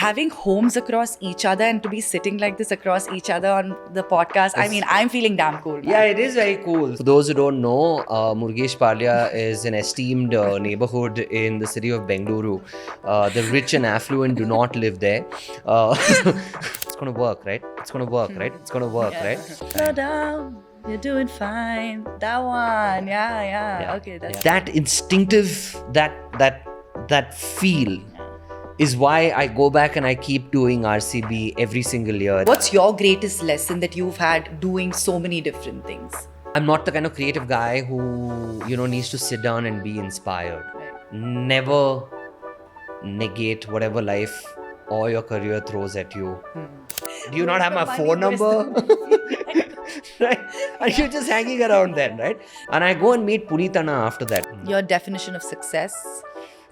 having homes across each other and to be sitting like this across each other on the podcast, I mean, I'm feeling damn cool, man. Yeah, it is very cool. For those who don't know, Murgesh Palya is an esteemed neighborhood in the city of Bengaluru. The rich and affluent do not live there. It's gonna work, right? It's gonna work, right? It's gonna work, right? Slow down, you're doing fine. That one, yeah. Okay, that's that instinctive, that feel is why I go back and I keep doing RCB every single year. What's your greatest lesson that you've had doing so many different things? I'm not the kind of creative guy who, needs to sit down and be inspired. Right. Never negate whatever life or your career throws at you. Do you not have my phone number? Right? And you're just hanging around then, right? And I go and meet Punitana after that. Your definition of success?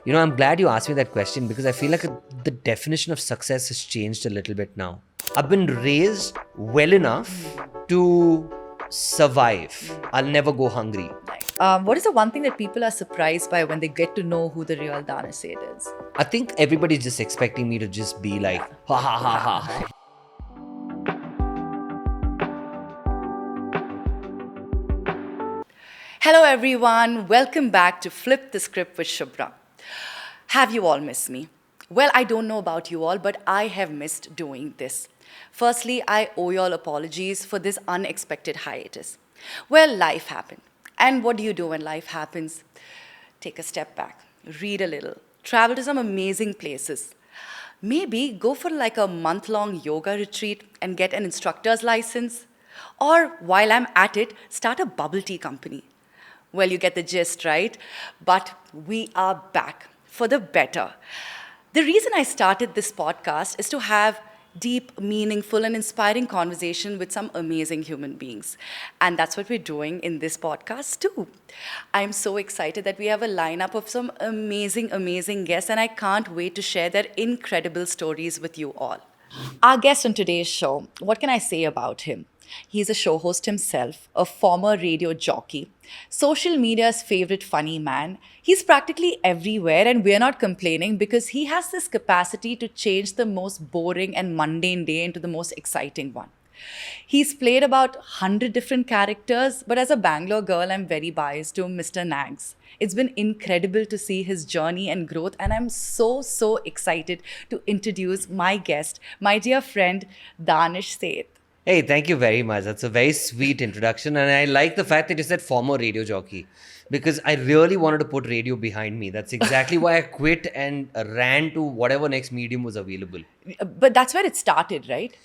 I'm glad you asked me that question because I feel like the definition of success has changed a little bit now. I've been raised well enough to survive. I'll never go hungry. What is the one thing that people are surprised by when they get to know who the real Danish Sait is? I think everybody's just expecting me to just be like, ha ha ha ha ha. Hello everyone, welcome back to Flip the Script with Shubra. Have you all missed me? Well, I don't know about you all, but I have missed doing this. Firstly, I owe you all apologies for this unexpected hiatus. Well, life happened. And what do you do when life happens? Take a step back, read a little, travel to some amazing places. Maybe go for like a month-long yoga retreat and get an instructor's license. Or while I'm at it, start a bubble tea company. Well, you get the gist, right? But we are back for the better. The reason I started this podcast is to have deep, meaningful, and inspiring conversation with some amazing human beings. And that's what we're doing in this podcast too. I'm so excited that we have a lineup of some amazing guests, and I can't wait to share their incredible stories with you all. Our guest on today's show, what can I say about him? He's a show host himself, a former radio jockey, social media's favorite funny man. He's practically everywhere, and we're not complaining because he has this capacity to change the most boring and mundane day into the most exciting one. He's played about 100 different characters, but as a Bangalore girl, I'm very biased to Mr. Nags. It's been incredible to see his journey and growth, and I'm so excited to introduce my guest, my dear friend, Danish Sait. Hey, thank you very much. That's a very sweet introduction. And I like the fact that you said former radio jockey because I really wanted to put radio behind me. That's exactly why I quit and ran to whatever next medium was available. But that's where it started, right?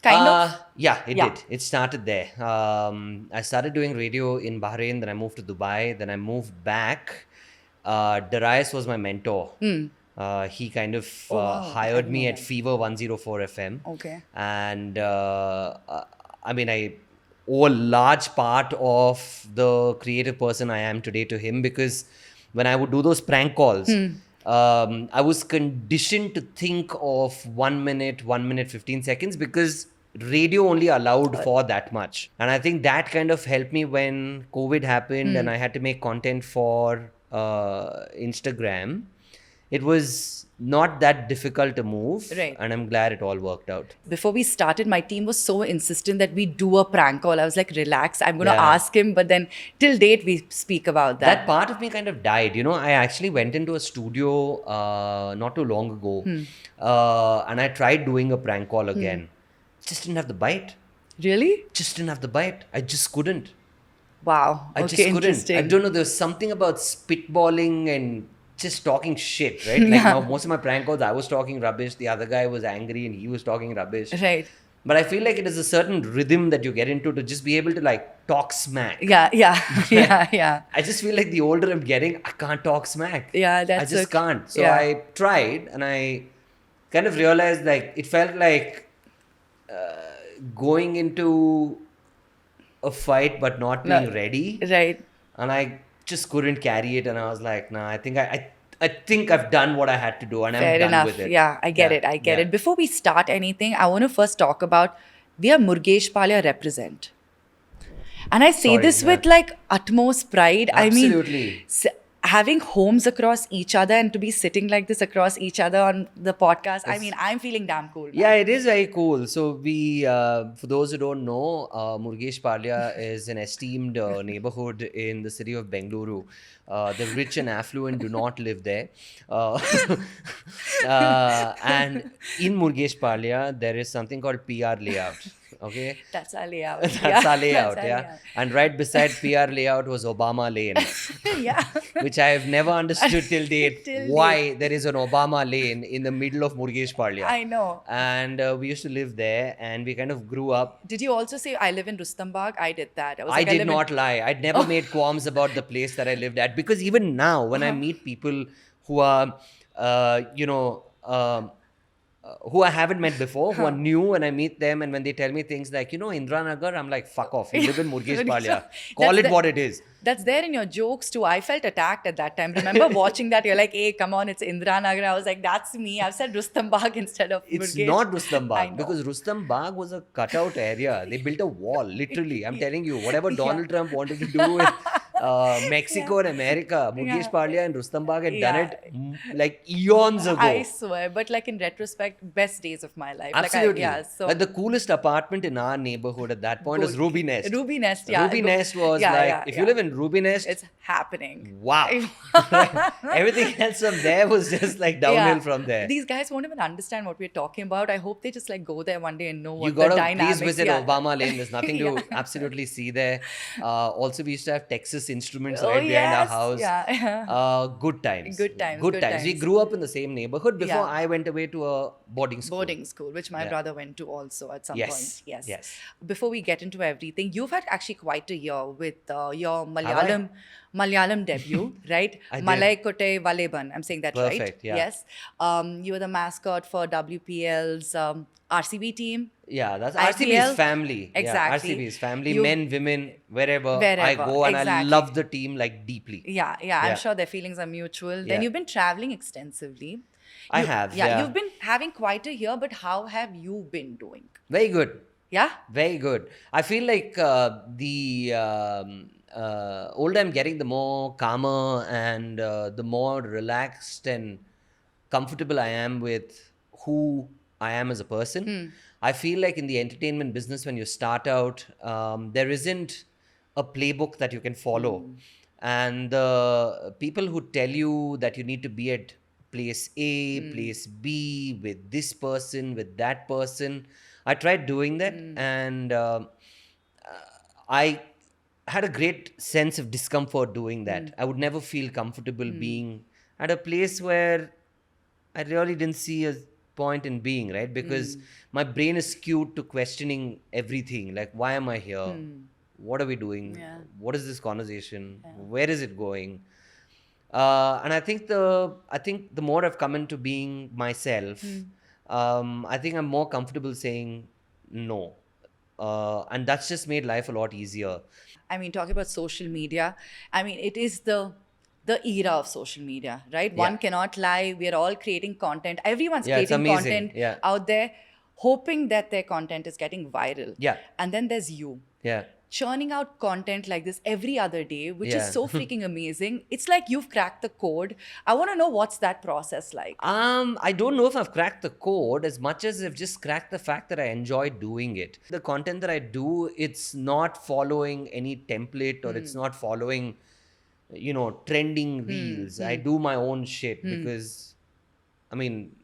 Kind of? Yeah, it did. It started there. I started doing radio in Bahrain, then I moved to Dubai, then I moved back. Darius was my mentor. He kind of hired me at Fever 104 FM. Okay. And I owe a large part of the creative person I am today to him because when I would do those prank calls, I was conditioned to think of 1 minute, 15 seconds because radio only allowed for that much. And I think that kind of helped me when COVID happened and I had to make content for Instagram. It was not that difficult to move, right. And I'm glad it all worked out. Before we started, my team was so insistent that we do a prank call. I was like, relax, I'm going to ask him. But then till date, we speak about that. That part of me kind of died. I actually went into a studio not too long ago and I tried doing a prank call again. Just didn't have the bite. Really? Just didn't have the bite. I just couldn't. Wow. I just couldn't. I don't know. There was something about spitballing and just talking shit, right? Like now, most of my prank calls, I was talking rubbish. The other guy was angry and he was talking rubbish. Right. But I feel like it is a certain rhythm that you get into to just be able to like talk smack. Yeah. I just feel like the older I'm getting, I can't talk smack. Yeah, that's I just can't. So I tried and I kind of realized like it felt like going into a fight but not being ready. Right. And I just couldn't carry it and I was like, nah, I think I've done what I had to do and Fair I'm done enough. with it. Yeah, I get it. Before we start anything, I want to first talk about where Murgesh Palya represent. And I say this with like utmost pride. Absolutely. I mean, having homes across each other and to be sitting like this across each other on the podcast, I mean, I'm feeling damn cool. Yeah, it is very cool. So we, for those who don't know, Murgesh Palya is an esteemed neighborhood in the city of Bengaluru. The rich and affluent do not live there. Uh, and in Murgesh Palya, there is something called PR layout. Okay, That's our layout. that's our layout. That's our Yeah, layout. and right beside PR layout was Obama Lane. Yeah. Which I have never understood till date Till why there is an Obama Lane in the middle of Murgesh Palya. I know. And we used to live there, and we kind of grew up. Did you also say I live in Rustam Bagh? I did that. Was I like, did live not lie. I'd never made qualms about the place that I lived at, because even now, when I meet people who are, who I haven't met before, who are new, and I meet them, and when they tell me things like, Indra Nagar, I'm like, fuck off. You live in Murgesh Palya. Call That's it what it is. That's there in your jokes too. I felt attacked at that time. Remember watching that? You're like, hey, come on, it's Indra Nagar. I was like, that's me. I've said Rustam Bagh instead of It's Murgesh. not Rustam I Bagh, know. because Rustam Bagh was a cutout area. They built a wall, literally. I'm telling you, whatever Donald Trump wanted to do with Mexico and America, Murgesh Palya and Rustam Bagh had done it like eons ago. I swear. But like in retrospect, best days of my life. Absolutely. So Like the coolest apartment in our neighborhood at that point was Ruby Nest. Ruby Nest, yeah. Ruby Nest was if you live in Ruby Nest, it's happening. wow. Everything else from there was just like downhill from there. These guys won't even understand what we're talking about. I hope they just like go there one day and know what You the gotta dynamics. please visit yeah. Obama Lane. There's nothing to absolutely see there. Also, we used to have Texas Instruments right behind our house. Yeah. Good times. Good times, Good good times. We times. grew up in the same neighborhood before Yeah. I went away to a boarding school. Boarding school, which my brother went to also at some Yes. point. Yes. Yes. Before we get into everything, you've had actually quite a year with your Have Malayalam debut, right? I did. Malay Kote Valeban. I'm saying that right? Perfect, yeah. Yes. You were the mascot for WPL's RCB team. Yeah, that's IPL. RCB's family. Exactly. Yeah, RCB's family, You- men, women, wherever I Wherever, go, and I exactly. love the team like deeply. Yeah. Yeah. I'm sure their feelings are mutual. Yeah. Then you've been traveling extensively. I have, yeah. You've been having quite a year, but how have you been doing? Very good. Yeah? Very good. I feel like the older I'm getting, the more calmer and the more relaxed and comfortable I am with who I am as a person. I feel like in the entertainment business, when you start out, there isn't a playbook that you can follow. And the people who tell you that you need to be at place A, place B, with this person, with that person, I tried doing that, and I had a great sense of discomfort doing that. I would never feel comfortable being at a place where I really didn't see a point in being, right? Because my brain is skewed to questioning everything. Like, why am I here? What are we doing? Yeah. What is this conversation? Where is it going? And I think the more I've come into being myself, I think I'm more comfortable saying no. And that's just made life a lot easier. I mean, talking about social media, I mean, it is the era of social media, right? Yeah. One cannot lie. We're all creating content. Everyone's Yeah, it's creating amazing. content Yeah. out there, hoping that their content is getting viral. Yeah. And then there's you. Yeah. Churning out content like this every other day, which is Yeah. so freaking amazing. It's like you've cracked the code. I want to know what's that process like. I don't know if I've cracked the code as much as I've just cracked the fact that I enjoy doing it. The content that I do, it's not following any template or it's not following, trending reels. I do my own shit because, I mean,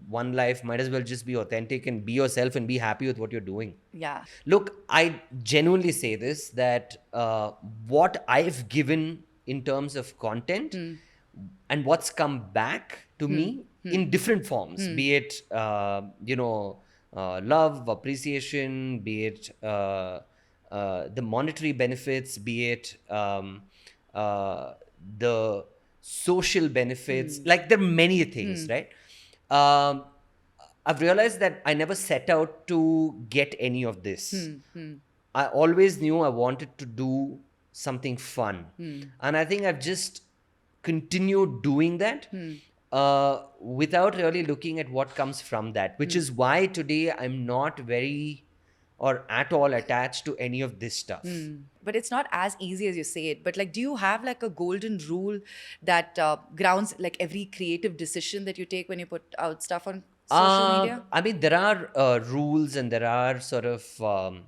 one life, might as well just be authentic and be yourself and be happy with what you're doing. Yeah. Look, I genuinely say this, that what I've given in terms of content and what's come back to me in different forms, be it, love, appreciation, be it the monetary benefits, be it the social benefits, like there are many things, right? I've realized that I never set out to get any of this. I always knew I wanted to do something fun. And I think I've just continued doing that without really looking at what comes from that, which is why today I'm not very or at all attached to any of this stuff. but it's not as easy as you say it. But like, do you have like a golden rule that grounds like every creative decision that you take when you put out stuff on social media? I mean, there are rules and there are sort of um,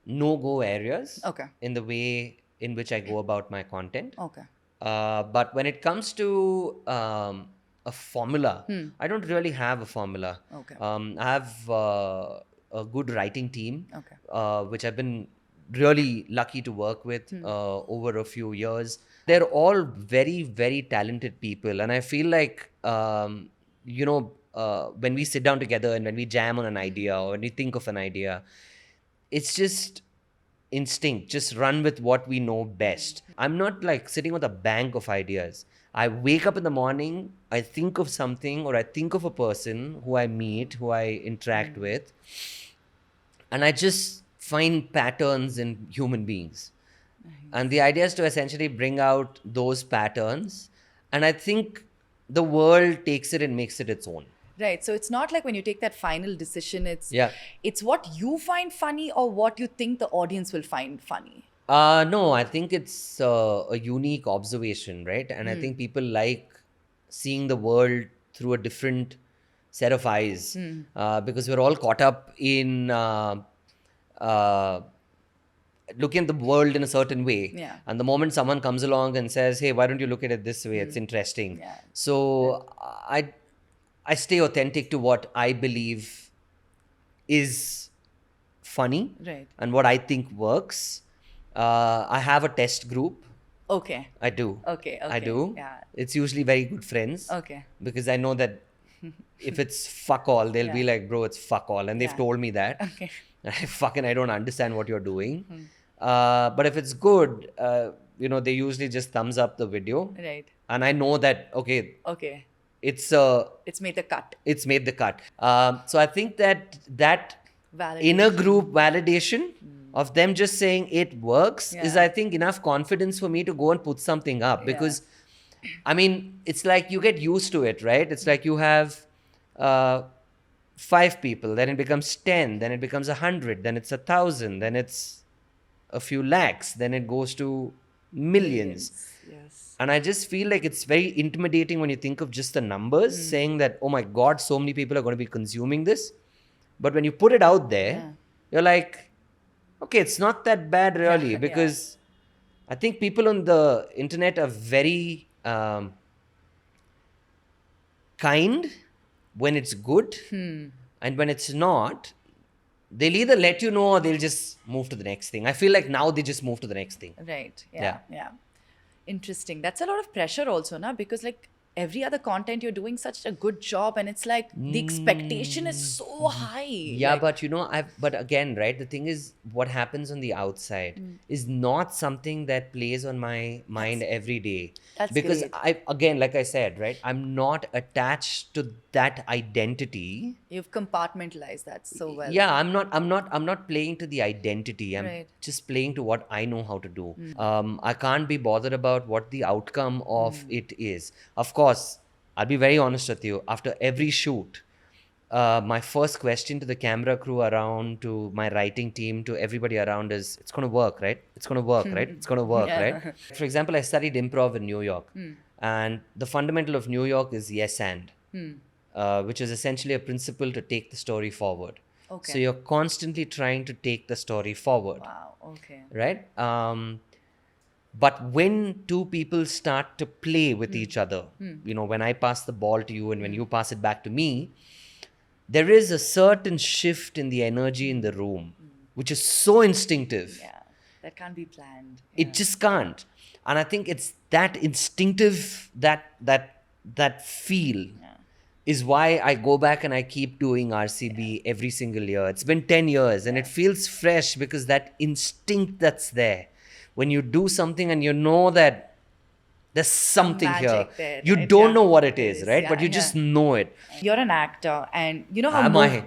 no-go areas Okay. in the way in which I go about my content. Okay. But when it comes to a formula, I don't really have a formula. Okay. I have a good writing team, Okay. which I've been really lucky to work with over a few years. They're all very, very talented people. And I feel like, when we sit down together and when we jam on an idea or when we think of an idea, it's just instinct. Just run with what we know best. I'm not like sitting with a bank of ideas. I wake up in the morning, I think of something or I think of a person who I meet, who I interact with, and I just find patterns in human beings. And the idea is to essentially bring out those patterns. And I think the world takes it and makes it its own. Right. So it's not like when you take that final decision, Yeah. it's what you find funny or what you think the audience will find funny. No, I think it's a unique observation, right? And I think people like seeing the world through a different set of eyes because we're all caught up in uh, looking at the world in a certain way. Yeah. And the moment someone comes along and says, "Hey, why don't you look at it this way? It's interesting." Yeah. So I stay authentic to what I believe is funny Right. and what I think works. I have a test group. Okay. I do. Okay. I Okay. do. Yeah. It's usually very good friends. Okay. Because I know that if it's fuck all, they'll be Yeah. like, bro, it's fuck all. And they've Yeah. told me that. Okay. I don't understand what you're doing. But if it's good, they usually just thumbs up the video. Right. And I know that, okay, Okay. it's It's made the cut. made the cut. So I think that Validation. inner group validation of them just saying it works is, Yeah. I think, enough confidence for me to go and put something up. Because, I mean, it's like you get used to it, right? It's like you have 5 people, then it becomes 10, then it becomes 100, then it's 1,000, then it's a few lakhs, then it goes to millions. Yes. And I just feel like it's very intimidating when you think of just the numbers, saying that, oh my God, so many people are going to be consuming this. But when you put it out there, you're like, okay, it's not that bad really, because I think people on the internet are very kind when it's good. And when it's not, they'll either let you know or they'll just move to the next thing. I feel like now they just move to the next thing. Right. Yeah. Yeah. Interesting. That's a lot of pressure also, na? Because like every other content you're doing such a good job, and it's like the expectation is so high. Yeah, Like, but again, right, the thing is, what happens on the outside is not something that plays on my mind every day. That's Because great. like I said, right, I'm not attached to that identity. you've compartmentalized that so well. Yeah, I'm not playing to the identity. I'm Right. just playing to what I know how to do. I can't be bothered about what the outcome of it is. Of course, I'll be very honest with you. After every shoot, my first question to the camera crew around, to my writing team, to everybody around is, it's going to work, right? It's going to work, right? It's going to work, right? For example, I studied improv in New York. And the fundamental of New York is yes and, which is essentially a principle to take the story forward. Okay. So you're constantly trying to take the story forward, Wow. Okay. right? But when two people start to play with each other, when I pass the ball to you and when you pass it back to me, there is a certain shift in the energy in the room, which is so instinctive. Yeah. That can't be planned. It just can't. And I think it's that instinctive, that feel is why I go back and I keep doing RCB every single year. It's been 10 years and it feels fresh because that instinct that's there. When you do something and you know that there's something here. magic there, You right? don't Yeah. know what it It is, is, right? yeah, But you just know it. You're an actor, and you know how Am I?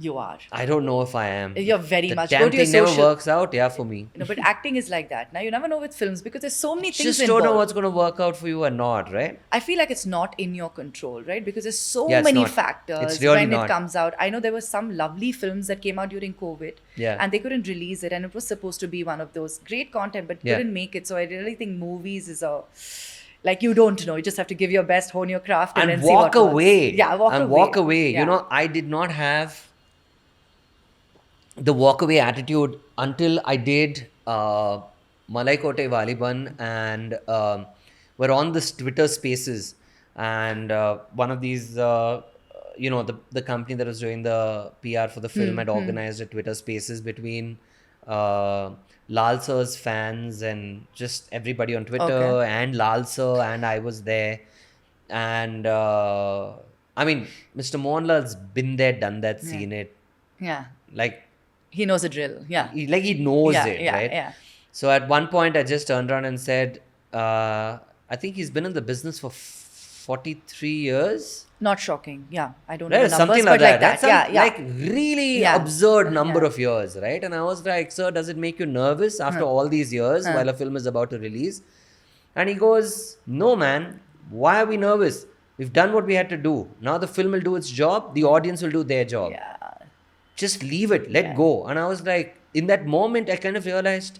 You are. I don't know if I am. You're very the much. damn Go to your thing never social. works out. Yeah, for me. But acting is like that. Now you never know with films because there's so many things Just involved. don't know what's going to work out for you or not, right? I feel like it's not in your control, right? Because there's so Yeah, it's many not. factors It's really when not. it comes out. I know there were some lovely films that came out during COVID, Yeah. and they couldn't release it, and it was supposed to be one of those great content, but Yeah. couldn't make it. So I really think movies is like you don't know. You just have to give your best, hone your craft, and And then see walk what works. away. Yeah, walk and away. walk away. Yeah. You know, I did not have the walk away attitude until I did Malai Kote Valiban, and we're on this Twitter Spaces, and one of these, the company that was doing the PR for the film had organized a Twitter Spaces between Lal Sir's fans and just everybody on Twitter, Okay. and Lal Sir, and I was there, and I mean, Mr. Mohanlal's been there, done that, seen it, Yeah. like. He knows the drill. Yeah. He knows Yeah, it, yeah, right? yeah. So at one point, I just turned around and said, I think he's been in the business for 43 years. Not shocking. Yeah. I don't know Right? the numbers, Something but like that. like that. That's Yeah, yeah. like really Yeah. absurd number Yeah. of years, right? And I was like, sir, does it make you nervous after all these years while a film is about to release? And he goes, no, man. Why are we nervous? We've done what we had to do. Now the film will do its job. The audience will do their job. Yeah. Just leave it. Let go. And I was like, in that moment, I kind of realized,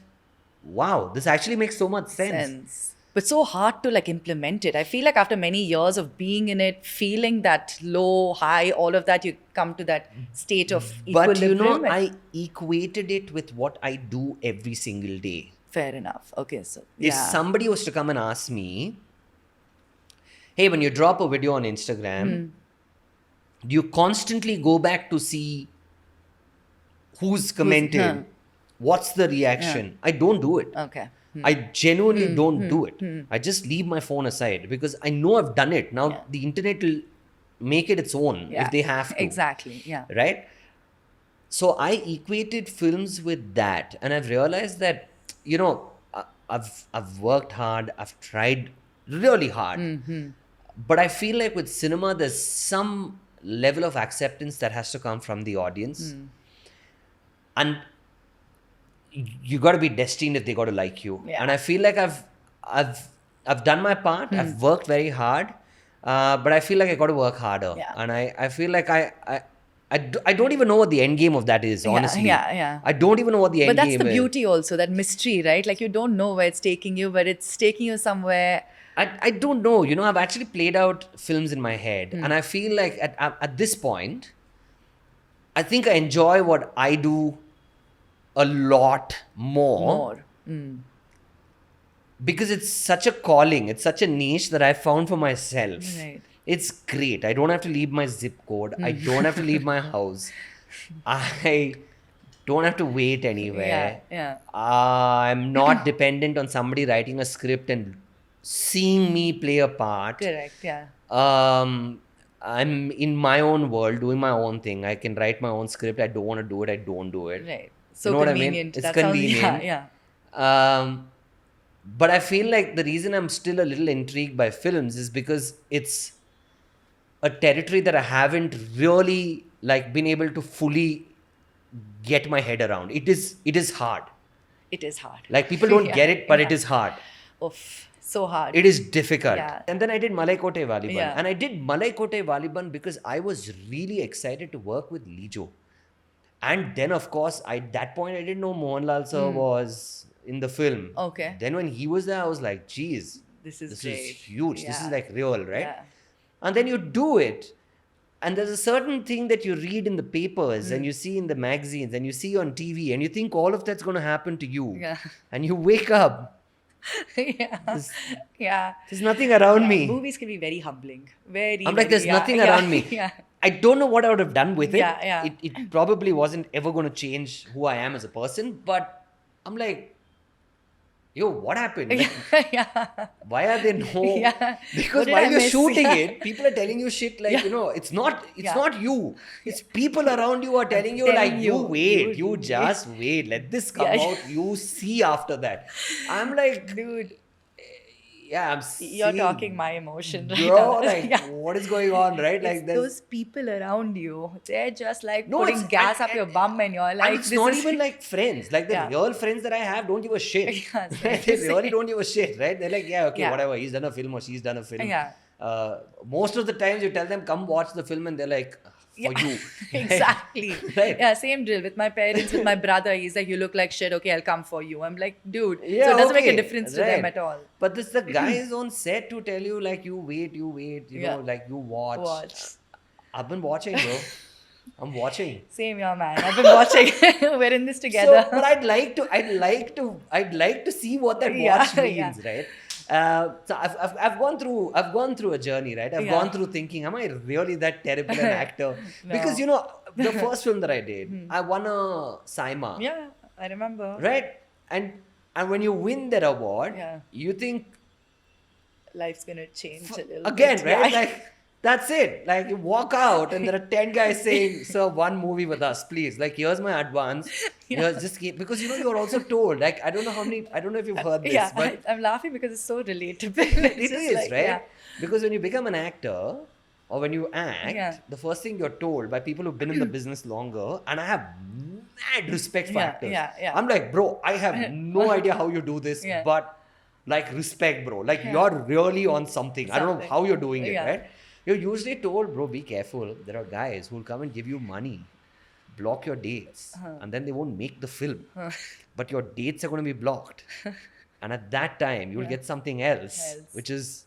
wow, this actually makes so much sense. But so hard to like implement it. I feel like after many years of being in it, feeling that low, high, all of that, you come to that state of But equilibrium. I equated it with what I do every single day. Fair enough. Okay, so If yeah. somebody was to come and ask me, hey, when you drop a video on Instagram, do you constantly go back to see who's commented? What's the reaction? I don't do it. Okay. I genuinely don't do it. I just leave my phone aside because I know I've done it. Now the internet will make it its own Yeah. if they have to. Exactly. Yeah. Right? So I equated films with that, and I've realized that, I've worked hard, I've tried really hard, but I feel like with cinema, there's some level of acceptance that has to come from the audience, and you got to be destined if they got to like you. Yeah. And I feel like I've done my part. I've worked very hard, but I feel like I got to work harder. Yeah. And I feel like I don't even know what the end game of that is, honestly. yeah. I don't even know what the end But game is. that's the beauty also, that mystery, right? Like you don't know where it's taking you, but it's taking you somewhere. I don't know. I've actually played out films in my head, and I feel like at this point, I think I enjoy what I do a lot more. Because it's such a calling, it's such a niche that I found for myself. Right. It's great. I don't have to leave my zip code. I don't have to leave my house. I don't have to wait anywhere. Yeah. I'm not dependent on somebody writing a script and seeing me play a part. Correct. Yeah. I'm in my own world, doing my own thing. I can write my own script. I don't want to do it. I don't do it. Right. So You know what I convenient. mean? It's That sounds- convenient. yeah. But I feel like the reason I'm still a little intrigued by films is because it's a territory that I haven't really been able to fully get my head around. It is hard. It is hard. Like people don't Yeah, get it, but it yeah. is hard. Oof. So hard. It is difficult. Yeah. And then I did Malai Kote Valiban. Yeah. And I did Malai Kote Valiban because I was really excited to work with Lijo. And then, of course, at that point, I didn't know Mohanlal sir was in the film. Okay. Then when he was there, I was like, geez, This is this great. is huge. This Yeah. is like real, right? Yeah. And then you do it. And there's a certain thing that you read in the papers and you see in the magazines and you see on TV and you think all of that's going to happen to you. Yeah. And you wake up. Yeah. Yeah. There's nothing around me. Movies can be very humbling. Very. I'm like, very- there's yeah, nothing yeah, around me. Yeah. I don't know what I would have done with it. Yeah, yeah. It probably wasn't ever going to change who I am as a person. But I'm like, yo, what happened? Like, Yeah. why are there no? Yeah. Because What did while I you're miss? shooting Yeah. it, people are telling you shit like, it's not Yeah. you. It's people around you are telling you telling like, you, you wait, you you just wait. Let this come Yeah. out. You see after that. I'm like, Dude. yeah, I'm You're seeing, talking my emotion right bro, now. like, Yeah. what is going on, right? It's Like, there's those people around you. They're just like no, putting gas up your bum, and you're and like, it's this not is even like friends. Like the Yeah. real friends that I have don't give a shit. Yeah, same, Right? They really same. don't give a shit, right? They're like, yeah, okay, Yeah. whatever. He's done a film or she's done a film. Yeah. Most of the times you tell them come watch the film and they're like, for you. Exactly. Right. Yeah, same drill with my parents, with my brother. He's like, you look like shit. Okay, I'll come for you. I'm like, dude. Yeah, So it doesn't make a okay, difference to them right. at all. But this the guy is on set to tell you like you wait, you Yeah. know, like you watch. Watch. I've been watching, bro. I'm watching. Same here, man. I've been watching. We're in this together. So, but I'd like to see what that Yeah, watch yeah. means, right? So I've gone through a journey, right? I've Yeah. gone through thinking, am I really that terrible an actor? No. Because the first film that I did, I won a Saima, Yeah, I remember. right? And when you win that award, Yeah. you think Life's gonna change a little again, bit. right? Yeah. Like that's it. Like you walk out and there are 10 guys saying, "Sir, one movie with us, please. Like here's my advance. Yeah. Because you're also told. Like I don't know if you've heard this, Yeah, but I'm laughing because it's so relatable. it It's just is, like, right? Yeah. Because when you become an actor or when you act, Yeah. the first thing you're told by people who've been in the business longer, and I have mad respect for Yeah, actors. yeah. I'm like, bro, I have no idea how you do this, Yeah. but like respect, bro. Like Yeah. you're really on something. I don't know Something. how you're doing it, Yeah. right? You're usually told, bro, be careful. There are guys who'll come and give you money, block your dates, and then they won't make the film. But your dates are going to be blocked. And at that time, you'll Yeah. get something else, which is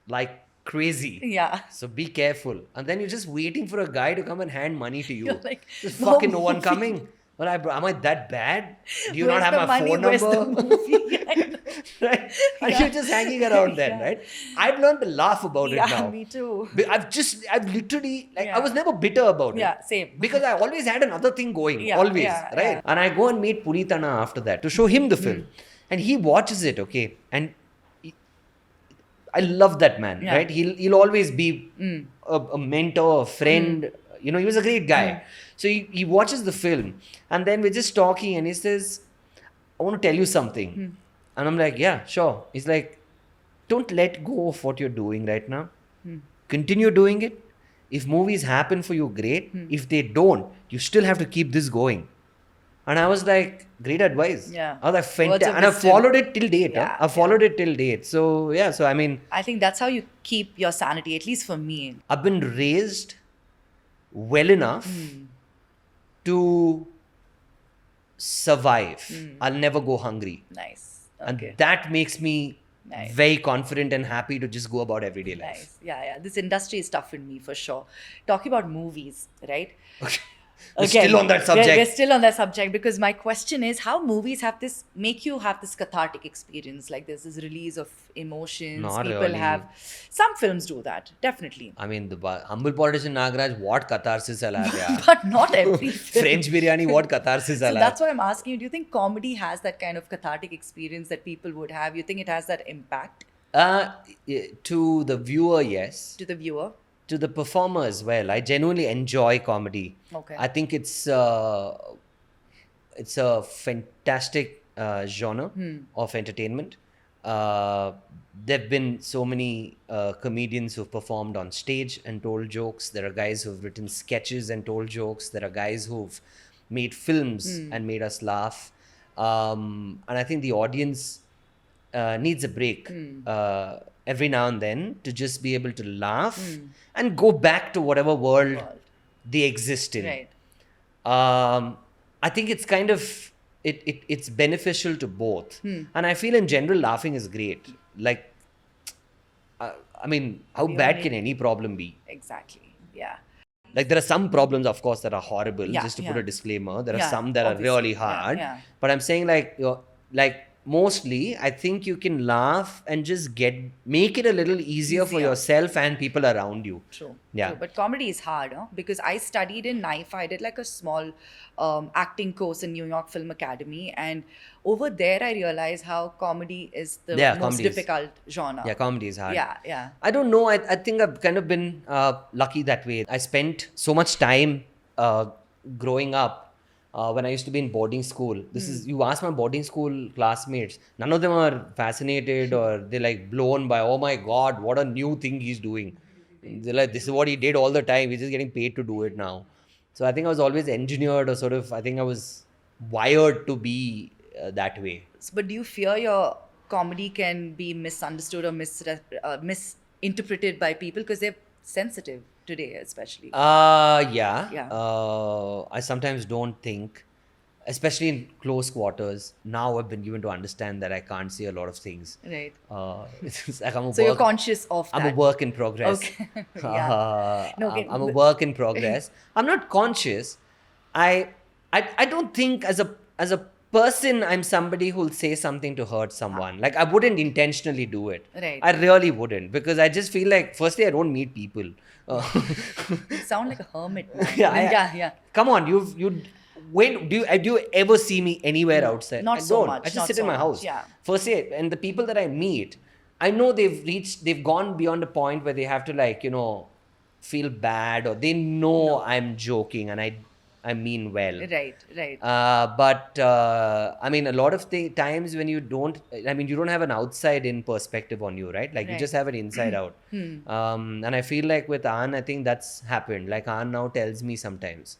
like crazy. Yeah. So be careful. And then you're just waiting for a guy to come and hand money to you. You're like, Just no fucking no one movie. coming. But am I that bad? Do you Where's not have the my money? phone Where's number? the movie? I know. Right? And Yeah. you're just hanging around then, Yeah. right? I've learned to laugh about Yeah, it now. me too. I've literally, like, Yeah. I was never bitter about it. Yeah, same. Because I always had another thing going, Yeah, always, yeah, right? yeah. And I go and meet Puneetana after that to show him the film. And he watches it, okay? And I love that man, Yeah. right? He'll always be a mentor, a friend. He was a great guy. So he watches the film and then we're just talking and he says, I want to tell you something. And I'm like, yeah, sure. He's like, don't let go of what you're doing right now. Continue doing it. If movies happen for you, great. If they don't, you still have to keep this going. And I was like, great advice. Yeah. I was like, Words of and I've wisdom. followed it till date. Yeah, I've followed it till date. So, yeah. So, I mean, I think that's how you keep your sanity, at least for me. I've been raised well enough to survive. I'll never go hungry. Nice. And Okay. that makes me Nice. very confident and happy to just go about everyday life. Nice. Yeah. This industry is tough in me for sure. Talking about movies, right? We're still on that subject. We're still on that subject because my question is how movies make you have this cathartic experience. Like there's this release of emotions. Not People really. have. Some films do that, definitely. I mean, the humble politician Nagaraj, what catharsis I'll have, yeah. But not every film. French biryani, what catharsis So I'll have. that's why I'm asking you, do you think comedy has that kind of cathartic experience that people would have? You think it has that impact To the viewer, yes. to the viewer? To the performer as well. I genuinely enjoy comedy. Okay. I think it's a fantastic genre of entertainment. There've been so many comedians who've performed on stage and told jokes. There are guys who've written sketches and told jokes. There are guys who've made films and made us laugh. And I think the audience needs a break every now and then to just be able to laugh and go back to whatever world they exist in. Right. I think it's kind of it's beneficial to both, and I feel in general laughing is great. Like, I mean, how We bad only- can any problem be? Exactly. Yeah. Like there are some problems, of course, that are horrible. Yeah, just to put yeah. a disclaimer, there are Yeah, some that are obviously. really Yeah, hard. yeah. But I'm saying like mostly, I think you can laugh and just make it a little easier for Easier. yourself and people around you. True. Yeah. True. But comedy is hard, huh? Because I studied in NIFA. I did like a small acting course in New York Film Academy. And over there, I realized how comedy is the Yeah, most comedy is- difficult genre. Yeah, comedy is hard. Yeah. I don't know. I think I've kind of been lucky that way. I spent so much time growing up when I used to be in boarding school. This is, you ask my boarding school classmates, none of them are fascinated or they're like blown by, oh my God, what a new thing he's doing. They're like, this is what he did all the time. He's just getting paid to do it now. So I think I was always engineered, or sort of, I think I was wired to be that way. But do you fear your comedy can be misunderstood or misinterpreted by people because they're sensitive today, especially? Yeah. Yeah. I sometimes don't think, especially in close quarters. Now I've been given to understand that I can't say a lot of things. Right. It's like I'm a So you're work. conscious of I'm a that. work in progress. Okay. Yeah. No, okay. I'm a work in progress. I'm not conscious. I don't think as a person I'm somebody who'll say something to hurt someone. Like I wouldn't intentionally do it. Right. I really wouldn't, because I just feel like, firstly, I don't meet people. You sound like a hermit. Now. Yeah, Yeah. Come on, you. When do you ever see me anywhere outside? Not I so don't. much, I just not sit so in my much, house. yeah. Firstly, and the people that I meet, I know they've gone beyond a point where they have to, like, feel bad, or they know I'm joking and I mean well. Right. Right. But I mean, a lot of the times when you don't, I mean, you don't have an outside in perspective on you, right? Like you Right. just have an inside out. And I feel like with Ann, I think that's happened. Like Ann now tells me sometimes.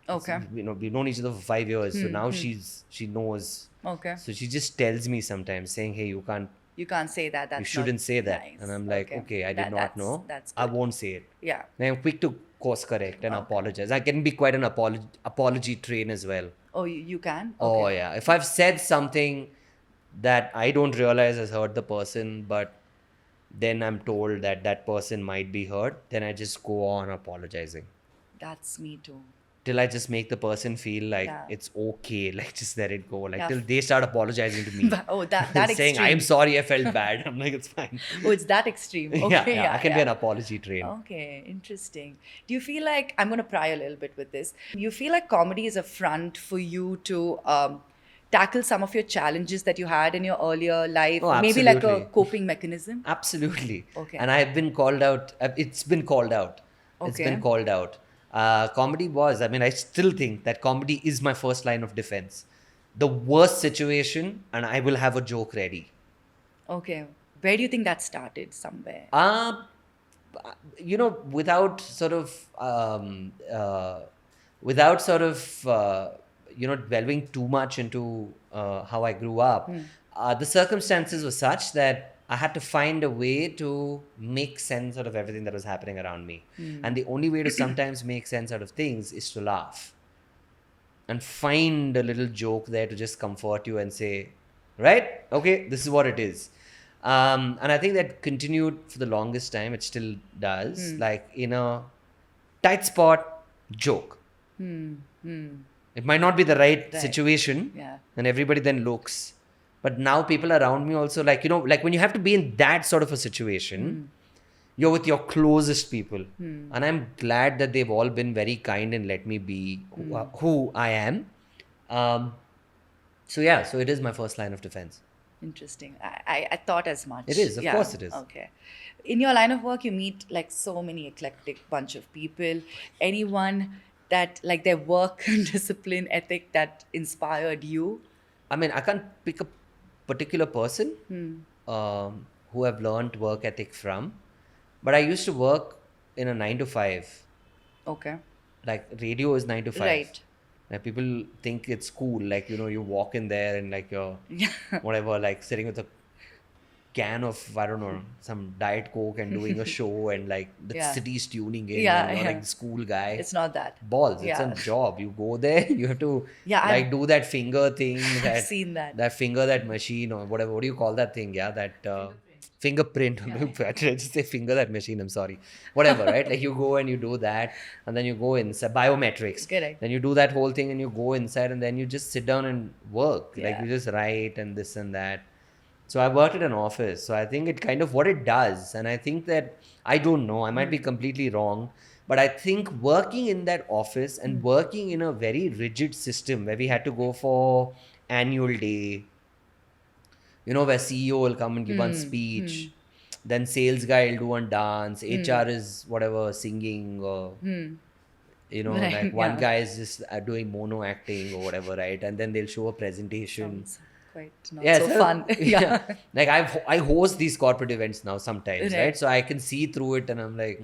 Okay. We've known each other for 5 years, so now she knows. Okay. So she just tells me sometimes, saying, "Hey, you can't say that. That's you shouldn't not say that." nice. And I'm like, "Okay, I did not that's, know. That's I good. won't say it." Yeah. And I'm quick to course correct and apologize. I can be quite an apology train as well. Oh, you can? Oh Okay. yeah, if I've said something that I don't realize has hurt the person, but then I'm told that that person might be hurt, then I just go on apologizing That's me too. till I just make the person feel like Yeah. it's okay, like just let it go, like Yeah. till they start apologizing to me. Oh, that saying, extreme. "I'm sorry, I felt bad." I'm like, it's fine. Oh, it's that extreme. Okay. Yeah, I can be yeah. an apology train. Okay, interesting. Do you feel like, I'm going to pry a little bit with this, you feel like comedy is a front for you to tackle some of your challenges that you had in your earlier life? Oh, Maybe like a absolutely. coping mechanism? Absolutely. Okay. And I've been called out. It's been called out. It's Okay. been called out. Comedy was, I mean, I still think that comedy is my first line of defense. The worst situation, and I will have a joke ready. Okay. Where do you think that started? Somewhere? Without sort of, without sort of, delving too much into how I grew up, the circumstances were such that I had to find a way to make sense out of everything that was happening around me. And the only way to sometimes make sense out of things is to laugh and find a little joke there to just comfort you and say, right, okay, this is what it is. And I think that continued for the longest time. It still does. Like in a tight spot, joke. It might not be the right situation, Yeah. and everybody then looks. But now people around me also, like, like when you have to be in that sort of a situation, you're with your closest people. And I'm glad that they've all been very kind and let me be who I am. So it is my first line of defense. Interesting. I thought as much. It is, of course it is. Okay. In your line of work, you meet like so many eclectic bunch of people. Anyone that, like, their work discipline ethic that inspired you? I mean, I can't pick a particular person who I've learned work ethic from, but I used to work in a 9 to 5. Okay. Like radio is 9 to 5. Right. Like people think it's cool. Like, you walk in there and like you're whatever, like sitting with a can of, I don't know, some Diet Coke and doing a show and like the Yeah. city's tuning in Yeah, and you're yeah. like the school guy. It's not that. Balls. Yeah. It's a job. You go there, you have to Yeah, like do that finger thing. I've seen that. That finger, that machine or whatever. What do you call that thing? Yeah, that fingerprint. I just say finger that machine. I'm sorry. Whatever, right? Like you go and you do that, and then you go inside biometrics. Correct. Then you do that whole thing and you go inside, and then you just sit down and work. Like Yeah. you just write and this and that. So I worked at an office. So I think it kind of what it does, and I think that I don't know. I might be completely wrong. But I think working in that office and working in a very rigid system where we had to go for annual day, where CEO will come and give one speech, then sales guy will do one dance, HR is whatever singing. Right, like one yeah. guy is just doing mono acting or whatever, right? And then they'll show a presentation. Sounds quite not Yeah, so so fun. yeah, Yeah. like I host these corporate events now sometimes, right? Right. So I can see through it, and I'm like,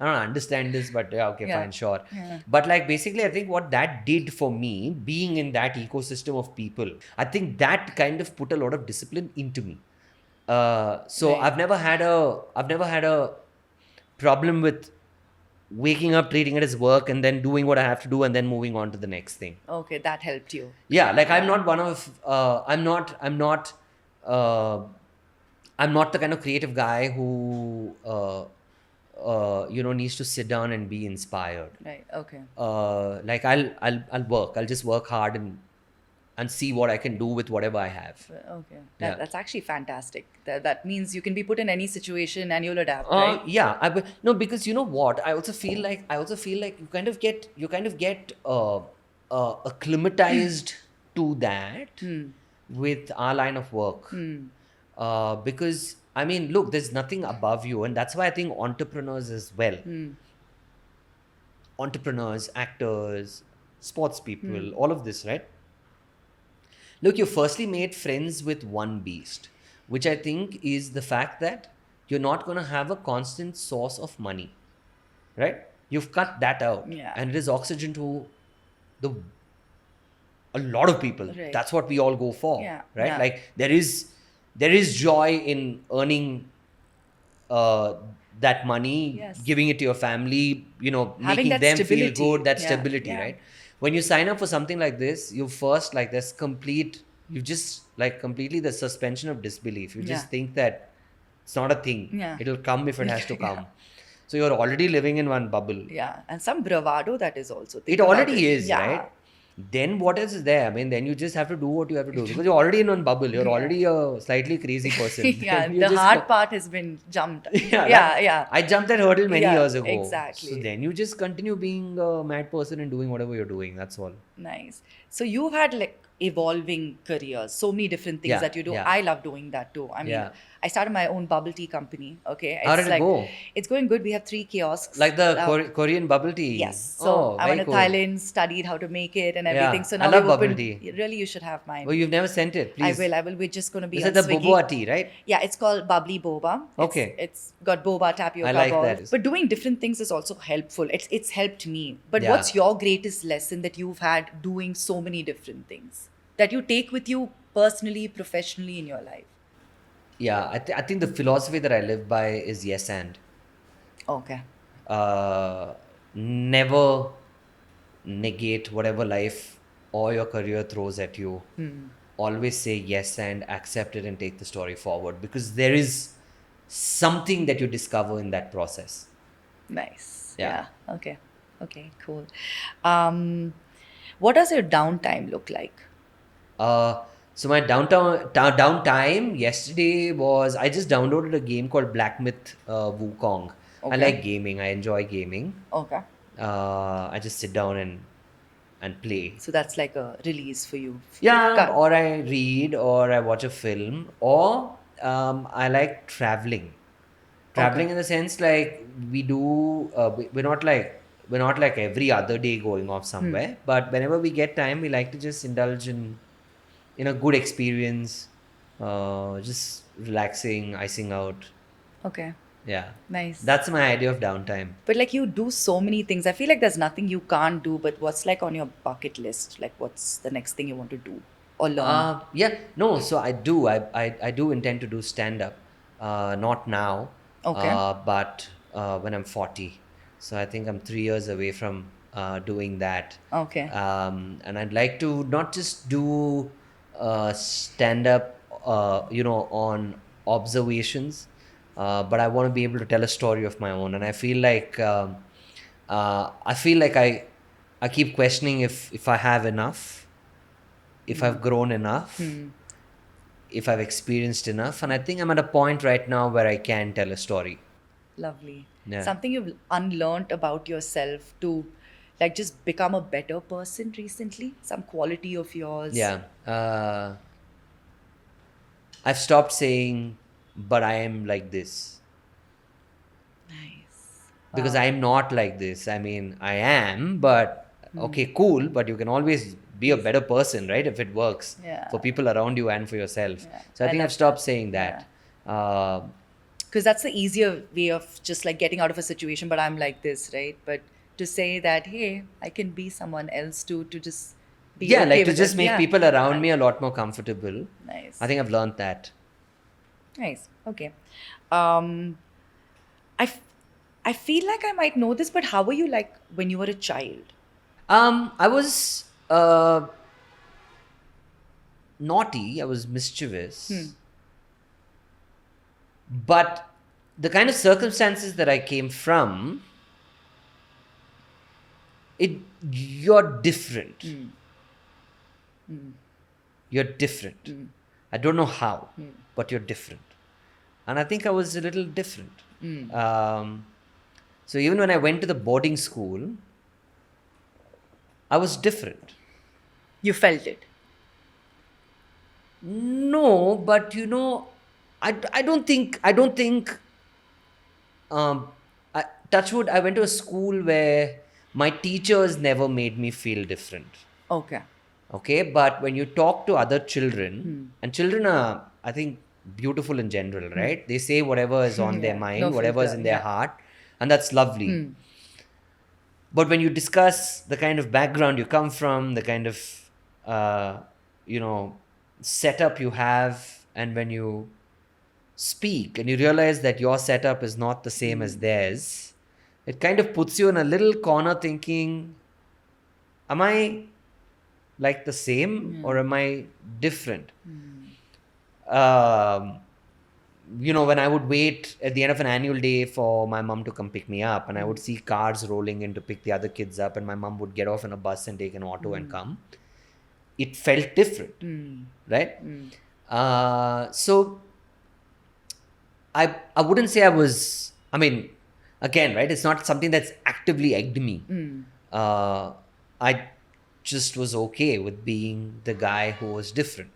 I don't understand this, but yeah, okay, Yeah. fine, sure. Yeah. But like basically, I think what that did for me, being in that ecosystem of people, I think that kind of put a lot of discipline into me. So Right. I've never had a problem with waking up, treating it as work, and then doing what I have to do, and then moving on to the next thing. Okay, that helped you. Yeah, like I'm not one of uh, I'm not the kind of creative guy who needs to sit down and be inspired. Right. Okay. Like I'll work. I'll just work hard and see what I can do with whatever I have. Okay. Yeah. That's actually fantastic. That means you can be put in any situation and you'll adapt, right? Yeah, no, because you know what? I also feel like you kind of get acclimatized to that with our line of work. Because I mean, look, there's nothing above you, and that's why I think entrepreneurs as well. Entrepreneurs, actors, sports people, all of this, right? Look, you firstly made friends with one beast, which I think is the fact that you're not going to have a constant source of money, right? You've cut that out, Yeah. and it is oxygen to the a lot of people. Right. That's what we all go for, Yeah, right? yeah. Like there is joy in earning uh, that money, Yes. giving it to your family, Having making that them feel stability. good, that Yeah, stability, yeah. right? When you sign up for something like this, you first like there's complete, you just like completely the suspension of disbelief. You just Yeah. think that it's not a thing. Yeah. It'll come if it has to Yeah. come. So you're already living in one bubble. Yeah. And some bravado that is also. It Think about already it. is, Yeah. right? Then what else is there? I mean, then you just have to do what you have to do because you're already in one bubble. You're Yeah. already a slightly crazy person. Yeah. Then you The just hard part has been jumped. yeah, Yeah. Yeah. I jumped that hurdle many Yeah, years ago. exactly. So then you just continue being a mad person and doing whatever you're doing. That's all. Nice. So you've had like evolving careers, so many different things Yeah, that you do. yeah. I love doing that too. I mean, Yeah. I started my own bubble tea company. Okay. How did it go? It's going good. We have 3 kiosks. Like the Korean bubble tea. Yes. So Oh, I very went to cool. Thailand, studied how to make it and everything. Yeah, So I now love we've bubble opened. tea. Really, you should have mine. Oh, you've never sent it, please. I will. We're just going to be Is on it the Swiggy. boba tea, right? Yeah, it's called bubbly boba. Okay. It's got boba, tapioca I like balls. that. But doing different things is also helpful. It's helped me. But Yeah. what's your greatest lesson that you've had doing so many different things that you take with you personally, professionally in your life? Yeah, I think the philosophy that I live by is yes and. Okay. Never negate whatever life or your career throws at you. Always say yes and accept it and take the story forward because there is something that you discover in that process. Nice. Yeah. Yeah. Okay. Okay, cool. What does your downtime look like? So my downtime yesterday was I just downloaded a game called Black Myth Wukong. I Okay. like gaming. I enjoy gaming. Okay. I just sit down and play. So that's like a release for you. Yeah, Cut. or I read, or I watch a film, or I like traveling. Traveling in the sense like we do. We're not like every other day going off somewhere, but whenever we get time, we like to just indulge in a good experience, just relaxing, icing out. Okay. Yeah, Nice. that's my idea of downtime. But like you do so many things. I feel like there's nothing you can't do, but what's like on your bucket list? Like what's the next thing you want to do or learn? Yeah, no. So I do. I do intend to do stand up. Not now. Okay. But when I'm 40, so I think I'm 3 years away from doing that. Okay. And I'd like to not just do stand up, on observations, but I want to be able to tell a story of my own. And I feel like I keep questioning if I have enough, if I've grown enough, if I've experienced enough. And I think I'm at a point right now where I can tell a story. Lovely. Yeah. Something you've unlearned about yourself to like just become a better person recently? Some quality of yours? Yeah. I've stopped saying, but I am like this. Nice. because I'm not like this. I mean, I am, but okay, cool. But you can always be a better person, right? If it works Yeah. for people around you and for yourself. Yeah. So I I think I've love stopped that. saying that. Uh, Because that's the easier way of just like getting out of a situation, but I'm like this, right? But to say that, hey, I can be someone else too, to just be yeah, okay like to with just it. make Yeah. people around Nice. me a lot more comfortable. Nice. I think I've learned that. Nice. Okay. Um, I feel like I might know this, but how were you like when you were a child? I was naughty. I was mischievous. But the kind of circumstances that I came from, you're different. You're different. I don't know how, but you're different. And I think I was a little different. So even when I went to the boarding school, I was different. You felt it. No, but I don't think, I, touchwood, I went to a school where my teachers never made me feel different. Okay. Okay, but when you talk to other children, and children are, I think, beautiful in general, right? They say whatever is on their Yeah. mind, No whatever is filter. in their Yeah. heart, and that's lovely. But when you discuss the kind of background you come from, the kind of, you know, setup you have, and when you speak and you realize that your setup is not the same as theirs, it kind of puts you in a little corner thinking, am I like the same or am I different? When I would wait at the end of an annual day for my mom to come pick me up, and I would see cars rolling in to pick the other kids up, and my mom would get off in a bus and take an auto and come, it felt different, right? So I wouldn't say I was, I mean, again, right, it's not something that's actively egged me. I just was okay with being the guy who was different.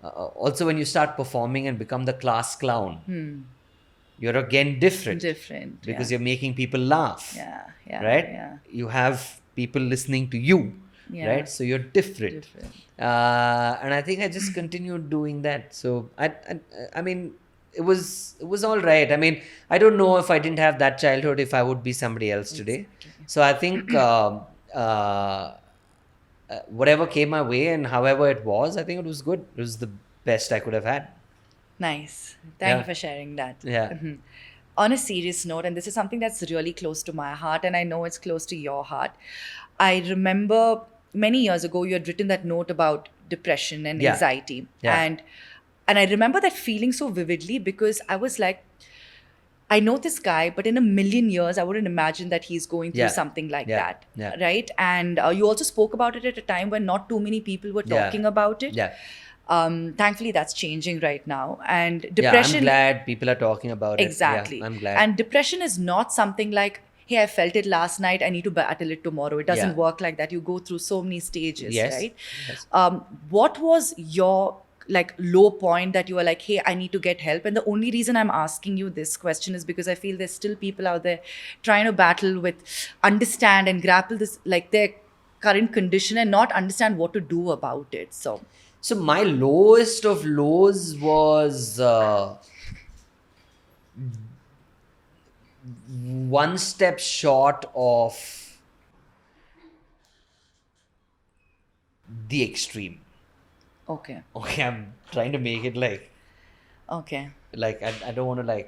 Also, when you start performing and become the class clown, you're again different. Different. Because Yeah. you're making people laugh. Yeah. Yeah. Right? Yeah. You have people listening to you. Yeah. Right? So you're different. Different. And I think I just continued doing that. So I mean, it was all right. I mean, I don't know if I didn't have that childhood, if I would be somebody else today. So I think whatever came my way and however it was, I think it was good. It was the best I could have had. Nice. Thank you Yeah. for sharing that. Yeah. On a serious note, and this is something that's really close to my heart, and I know it's close to your heart. I remember many years ago you had written that note about depression and Yeah. anxiety. Yeah. And I remember that feeling so vividly because I was like, I know this guy, but in a million years, I wouldn't imagine that he's going through Yeah. something like Yeah. that. Yeah. Right? And you also spoke about it at a time when not too many people were Yeah. talking about it. Yeah. Thankfully, that's changing right now. And Yeah, depression. I'm glad people are talking about it. Exactly. Yeah, I'm glad. And depression is not something like, hey, I felt it last night, I need to battle it tomorrow. It doesn't Yeah. work like that. You go through so many stages, Yes. right? Yes. What was your like low point that you were like, hey, I need to get help? And the only reason I'm asking you this question is because I feel there's still people out there trying to battle with, understand and grapple this, like their current condition and not understand what to do about it. So my lowest of lows was one step short of the extreme. Okay. Okay, I'm trying to make it like I don't want to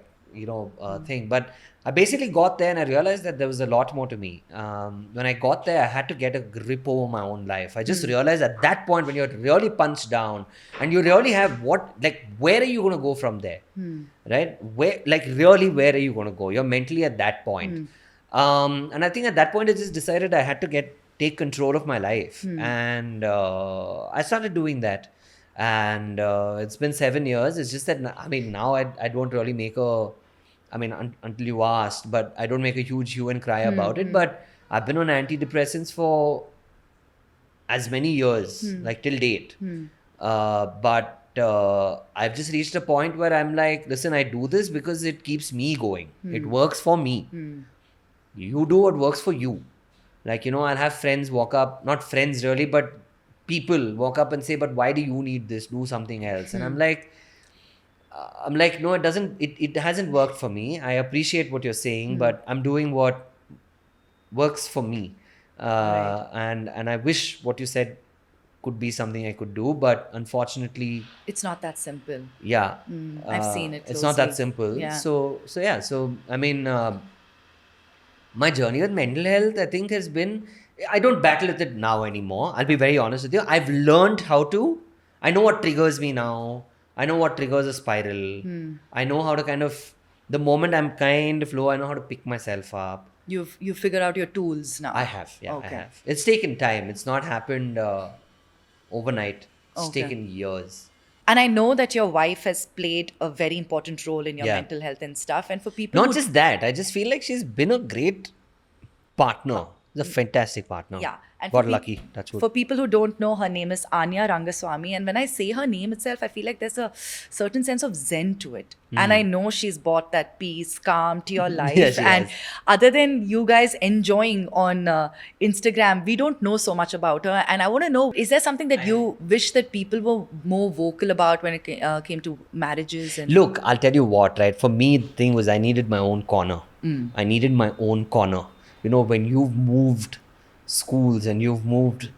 think, but I basically got there and I realized that there was a lot more to me. When I got there, I had to get a grip over my own life. I just realized at that point when you're really punched down and you really have where are you going to go from there? Right? Where are you going to go? You're mentally at that point. And I think at that point I just decided I had to take control of my life. And I started doing that. And it's been 7 years. It's just that, I mean, now I don't really make until you asked, but I don't make a huge hue and cry about it. But I've been on antidepressants for as many years, like till date. But I've just reached a point where I'm like, listen, I do this because it keeps me going. It works for me. You do what works for you. Like, I'll have friends walk up, not friends really, but people walk up and say, but why do you need this? Do something else. And I'm like, no, it hasn't worked for me. I appreciate what you're saying, but I'm doing what works for me. And I wish what you said could be something I could do, but unfortunately, It's not that simple. yeah, I've seen it it's not that closely. simple. Yeah. So I mean, my journey with mental health, I think, has been. I don't battle with it now anymore. I'll be very honest with you. I've learned how to. I know what triggers me now. I know what triggers a spiral. I know how to kind of. The moment I'm kind of low, I know how to pick myself up. You figure out your tools now. I have, yeah, Okay. I have. It's taken time. It's not happened overnight. It's Okay. taken years. And I know that your wife has played a very important role in your Yeah. mental health and stuff. And for people Not who just that, I just feel like she's been a great partner. She's a fantastic partner. Yeah. And Got for lucky. That's for good. people who don't know, her name is Anya Rangaswamy. And when I say her name itself, I feel like there's a certain sense of zen to it. And I know she's brought that peace, calm to your life. Yeah, she and has. other than you guys enjoying on Instagram, we don't know so much about her. And I want to know, is there something that you wish that people were more vocal about when it came to marriages? And Look, I'll tell you what, right? For me, the thing was I needed my own corner. I needed my own corner. When you've moved schools and you've moved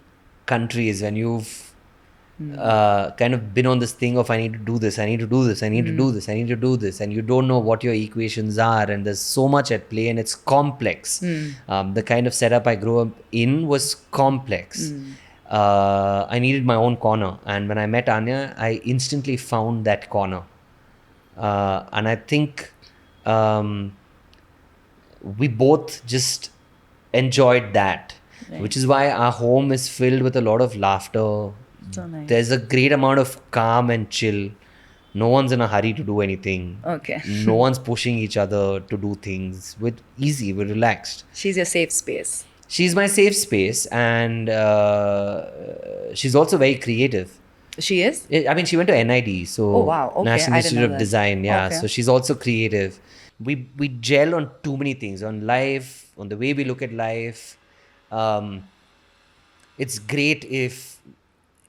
countries and you've kind of been on this thing of I need to do this, I need to do this, I need to do this, I need to do this, and you don't know what your equations are, and there's so much at play and it's complex. The kind of setup I grew up in was complex. I needed my own corner, and when I met Anya, I instantly found that corner. And I think we both just enjoyed that, which is why our home is filled with a lot of laughter. So nice. There's a great amount of calm and chill. No one's in a hurry to do anything. Okay. No one's pushing each other to do things. We're relaxed. She's your safe space. She's my safe space, and she's also very creative. She is? I mean, she went to NID, so Oh, wow. Okay, National I didn't Institute know of that. Design. Yeah, Okay. so she's also creative. We gel on too many things, on life, on the way we look at life. It's great if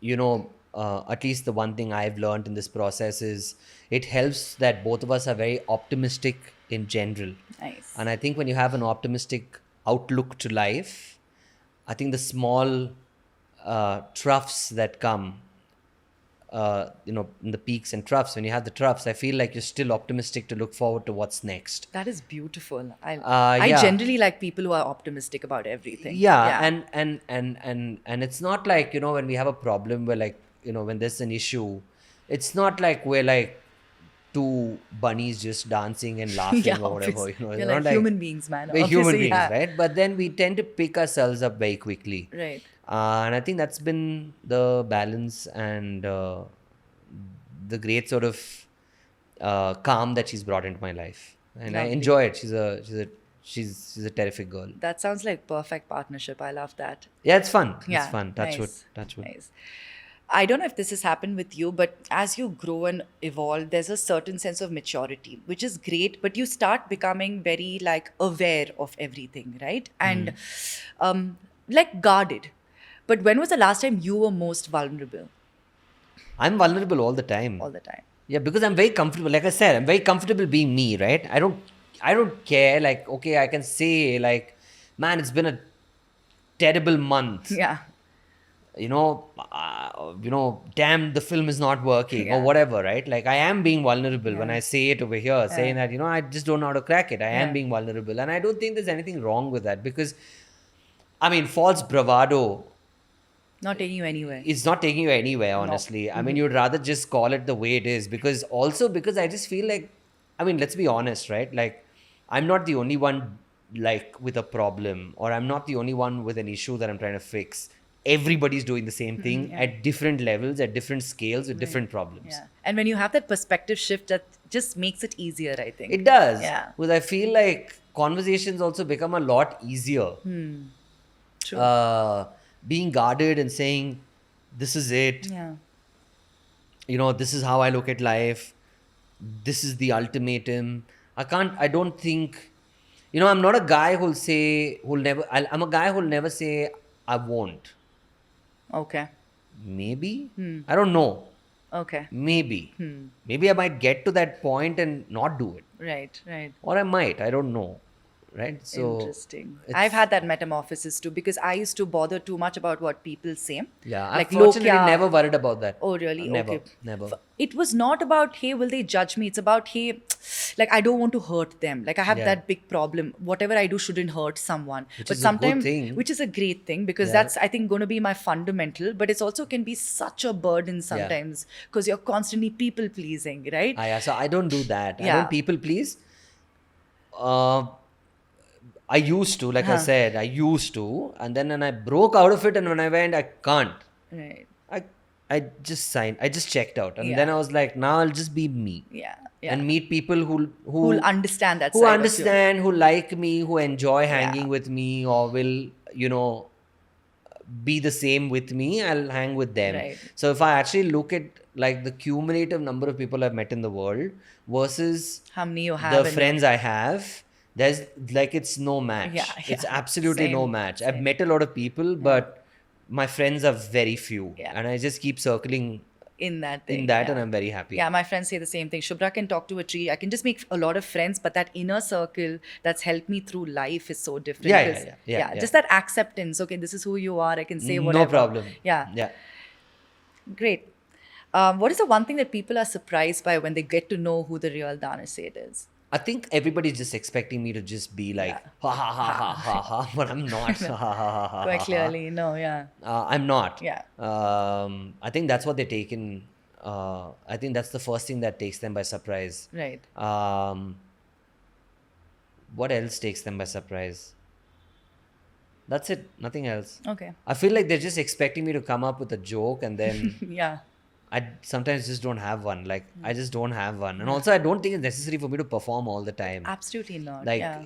at least the one thing I've learned in this process is it helps that both of us are very optimistic in general. Nice. And I think when you have an optimistic outlook to life, I think the small troughs that come, in the peaks and troughs, when you have the troughs, I feel like you're still optimistic to look forward to what's next. That is beautiful. I Yeah. generally like people who are optimistic about everything. Yeah. And it's not like, when we have a problem where like, when there's an issue, it's not like we're like two bunnies just dancing and laughing Yeah, or whatever. obviously. It's You're not like human beings, man. We're human Obviously, beings, yeah. right? But then we tend to pick ourselves up very quickly. Right. And I think that's been the balance and the great sort of calm that she's brought into my life, and I Lovely. enjoy it. She's a terrific girl. That sounds like perfect partnership. I love that. Yeah, it's fun. Yeah. It's fun. Touch wood. Nice. Touch wood. Nice. I don't know if this has happened with you, but as you grow and evolve, there's a certain sense of maturity, which is great, but you start becoming very like aware of everything, right? And like guarded. But when was the last time you were most vulnerable? I'm vulnerable all the time. All the time. Yeah, because I'm very comfortable. Like I said, I'm very comfortable being me, right? I don't care. Like, okay, I can say like, man, it's been a terrible month. Yeah. Damn, the film is not working Yeah. or whatever, right? Like I am being vulnerable when I say it over here, saying that, I just don't know how to crack it. I am being vulnerable. And I don't think there's anything wrong with that because, I mean, false bravado Not taking you anywhere. is not taking you anywhere, honestly. I mean, you'd rather just call it the way it is because I just feel like, I mean, let's be honest, right? Like, I'm not the only one like with a problem, or I'm not the only one with an issue that I'm trying to fix. Everybody's doing the same thing at different levels, at different scales, with different problems. Yeah. And when you have that perspective shift, that just makes it easier, I think. It does. Yeah. Because I feel like conversations also become a lot easier. True. Being guarded and saying, this is it. Yeah. this is how I look at life. This is the ultimatum. I don't think, I'm not a guy I'm a guy who'll never say, I won't. Okay. Maybe. I don't know. Okay. Maybe. Maybe I might get to that point and not do it. Right. Right. Or I might. I don't know. Right? So, Interesting. it's- I've had that metamorphosis too because I used to bother too much about what people say. yeah, Like I've fortunately Lokya. never worried about that. Oh, really? Never. Okay. Never. It was not about, hey, will they judge me? It's about, hey, like, I don't want to hurt them. Like, I have Yeah. that big problem. Whatever I do shouldn't hurt someone. Which is a good thing. Which is a great thing because Yeah. that's, I think, going to be my fundamental. But it's also can be such a burden sometimes because you're constantly people pleasing, right? Yeah, so I don't do that. I Yeah. don't people please. I used to, like I said, I used to. And then when I broke out of it and when I went, I can't. Right. I just signed. I just checked out. And Yeah. then I was like, now I'll just be me. Yeah. Yeah. And meet people who Who'll understand that who side of you. understand, who like me, who enjoy hanging with me, or will, be the same with me. I'll hang with them. Right. So if I actually look at like the cumulative number of people I've met in the world versus How many you have the in your- friends I have, there's like it's no match. Yeah, It's yeah. absolutely no Same, match. I've same. met a lot of people, but my friends are very few, Yeah. and I just keep circling in that thing. in that, yeah. and I'm very happy. Yeah, my friends say the same thing. Shubra can talk to a tree. I can just make a lot of friends, but that inner circle that's helped me through life is so different. Yeah, yeah, 'cause- yeah, yeah. Just that acceptance. Okay, this is who you are. I can say whatever. No problem. Yeah, Yeah. great. What is the one thing that people are surprised by when they get to know who the real Danish Sait is? I think everybody's just expecting me to just be like, ha ha ha ha ha ha, but I'm not. Ha, ha, ha, ha, ha, Quite ha. clearly, no, yeah. I'm not. Yeah. I think that's what they take in. I think that's the first thing that takes them by surprise. Right. What else takes them by surprise? That's it. Nothing else. Okay. I feel like they're just expecting me to come up with a joke, and then Yeah. I sometimes just don't have one. Like, I just don't have one. And also, I don't think it's necessary for me to perform all the time. Absolutely not. Like, yeah.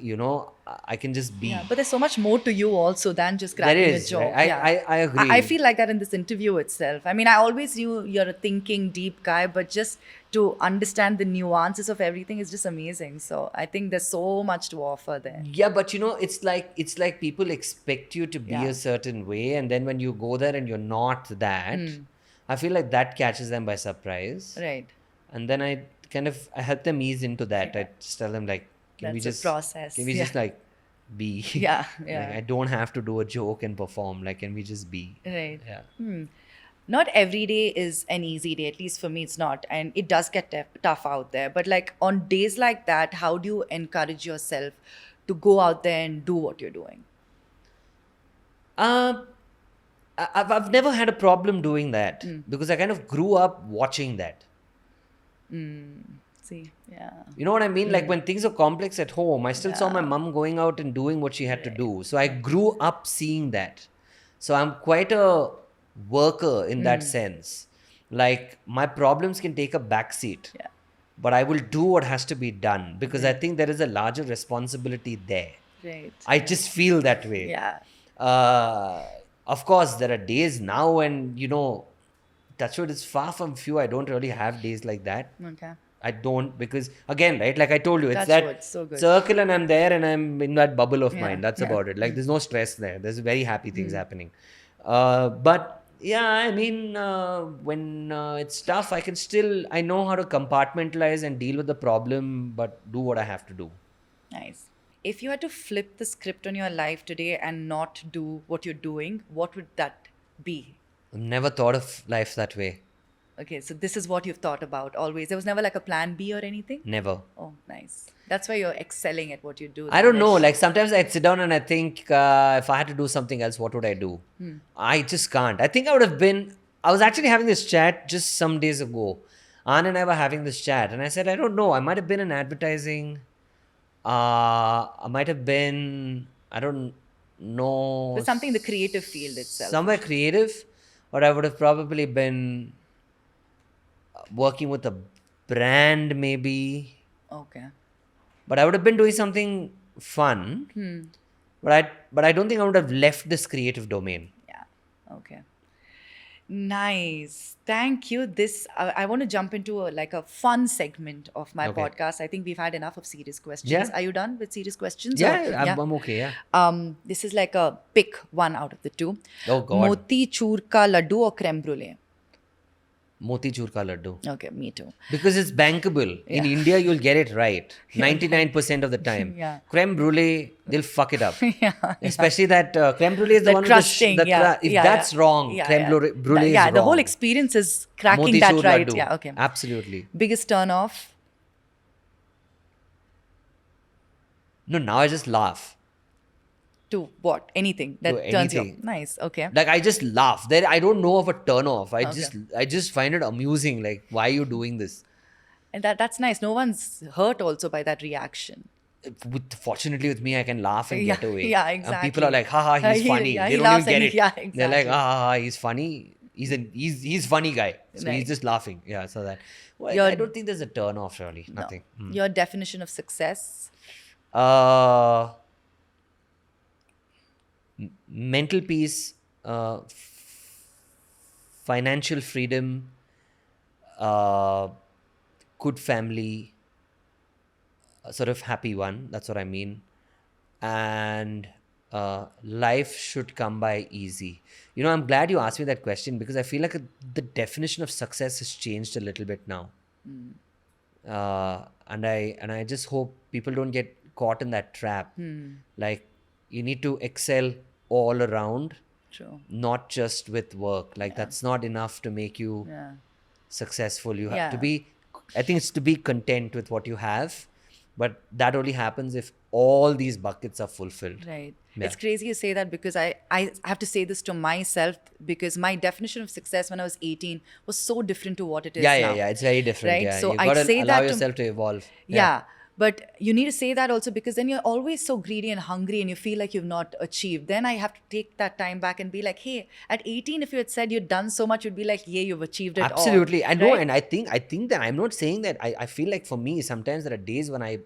I can just be. Yeah, but there's so much more to you also than just There cracking is, a joke. right? Yeah. I agree. I feel like that in this interview itself. I mean, I always knew you're a thinking, deep guy, but just to understand the nuances of everything is just amazing. So I think there's so much to offer there. Yeah, but it's like people expect you to be Yeah. a certain way, and then when you go there and you're not that, I feel like that catches them by surprise. Right. And then I help them ease into that. Yeah. I just tell them like, can we That's a just process. Can we Yeah. just like be? Yeah, Like, yeah. I don't have to do a joke and perform. Like, can we just be? Right. Yeah. Not every day is an easy day. At least for me, it's not. And it does get tough out there. But like on days like that, how do you encourage yourself to go out there and do what you're doing? I've never had a problem doing that because I kind of grew up watching that. See, yeah. You know what I mean? Like when things are complex at home, I still saw my mom going out and doing what she had to do. So I grew up seeing that. So I'm quite a worker in that sense. Like my problems can take a backseat, Yeah. but I will do what has to be done because I think there is a larger responsibility there. Right. I just feel that way. Yeah. Of course, there are days now and, touch wood, it's far from few. I don't really have days like that. Okay. I don't because, again, right, like I told you, it's Touch that wood, so good. circle and I'm there and I'm in that bubble of Yeah, mine. That's yeah. about it. Like there's no stress there. There's very happy things happening. But yeah, I mean, when it's tough, I know how to compartmentalize and deal with the problem, but do what I have to do. Nice. If you had to flip the script on your life today and not do what you're doing, what would that be? I've never thought of life that way. Okay, so this is what you've thought about always. There was never like a plan B or anything? Never. Oh, nice. That's why you're excelling at what you do. I don't know. Danish. Like sometimes I'd sit down and I think if I had to do something else, what would I do? I just can't. I think I was actually having this chat just some days ago. Ann and I were having this chat and I said, I don't know. I might have been in advertising. I might have been, I don't know. But something in the creative field itself. Somewhere creative, or I would have probably been working with a brand maybe. Okay. But I would have been doing something fun. But I don't think I would have left this creative domain. Yeah. Okay. Nice. Thank you. This I want to jump into a fun segment of my Okay. podcast. I think we've had enough of serious questions. Yeah. Are you done with serious questions? Yeah, I'm okay. Yeah. This is like a pick one out of the two. Oh God. Moti chur ka laddu or creme brulee? Motichur ka laddu. Okay, me too. Because it's bankable. In Yeah. India, you'll get it right 99% of the time. Yeah. Creme brulee, they'll fuck it up. Yeah. Especially that creme brulee is the The one crusting, with yeah. if yeah, that's yeah. wrong, Yeah, creme yeah. brulee is Yeah, wrong. the whole experience is cracking Motichur that right. laddu. Yeah, okay. Absolutely. Biggest turn off? No, now I just laugh. To what? Anything that To turns you anything. off. Nice. Okay. Like I just laugh. There, I don't know of a turn off. Okay. I just find it amusing. Like, why are you doing this? And that's nice. No one's hurt also by that reaction. Fortunately, with me, I can laugh and Yeah, get away. yeah, And exactly. people are like, haha, he's He- funny. yeah, They he don't laughs even get and it. he- yeah, They're like, exactly. haha, he's funny. He's funny guy. So Right. he's just laughing. Yeah, so that. Well, Your- I don't think there's a turn off, really. No. Nothing. Your definition of success? Mental peace, financial freedom, good family, a sort of happy one. That's what I mean. And life should come by easy. You know, I'm glad you asked me that question because I feel like the definition of success has changed a little bit now. And I just hope people don't get caught in that trap. Like, you need to excel all around, True. not just with work. Like, that's not enough to make you Yeah. successful. You have Yeah. to be, I think it's to be content with what you have, but that only happens if all these buckets are fulfilled. Right. Yeah. It's crazy you say that because I have to say this to myself because my definition of success when I was 18 was so different to what it is now. Yeah. It's very different. Right? Yeah. So you I'd gotta say allow that to- yourself to evolve. Yeah. But you need to say that also because then you're always so greedy and hungry and you feel like you've not achieved. Then I have to take that time back and be like, hey, at 18, if you had said you'd done so much, you'd be like, yeah, you've achieved it all. Absolutely. I know, Right? and I think that I'm not saying that. I feel like for me, sometimes there are days when I